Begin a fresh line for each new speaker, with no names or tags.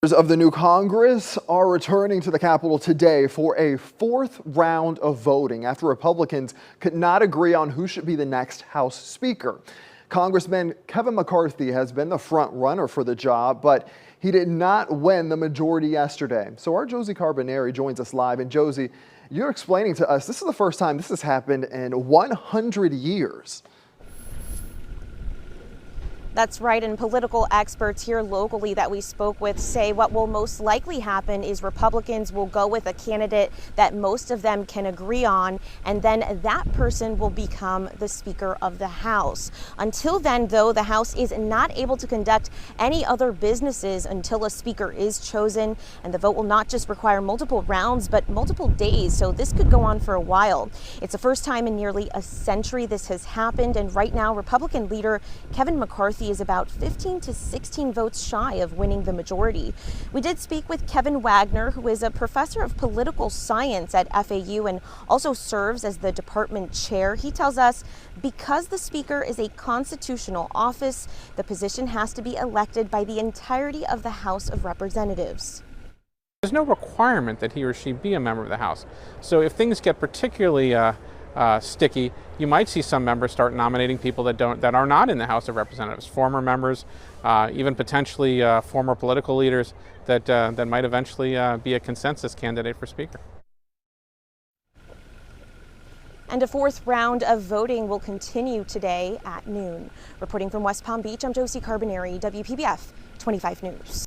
Members of the new Congress are returning to the Capitol today for a fourth round of voting after Republicans could not agree on who should be the next House Speaker. Congressman Kevin McCarthy has been the front runner for the job, but he did not win the majority yesterday. So our Josie Carbonari joins us live. And Josie, you're explaining to us this is the first time this has happened in 100 years.
That's right, and political experts here locally that we spoke with say what will most likely happen is Republicans will go with a candidate that most of them can agree on, and then that person will become the Speaker of the House. Until then, though, the House is not able to conduct any other businesses until a Speaker is chosen, and the vote will not just require multiple rounds, but multiple days, so this could go on for a while. It's the first time in nearly a century this has happened, and right now, Republican leader Kevin McCarthy is about 15 to 16 votes shy of winning the majority. We did speak with Kevin Wagner, who is a professor of political science at FAU and also serves as the department chair. He tells us because the Speaker is a constitutional office, the position has to be elected by the entirety of the House of Representatives.
There's no requirement that he or she be a member of the House. So if things get particularly sticky, you might see some members start nominating people that are not in the House of Representatives, former members, even potentially former political leaders that might eventually be a consensus candidate for Speaker.
And a fourth round of voting will continue today at noon. Reporting from West Palm Beach, I'm Josie Carbonari, WPBF 25 News.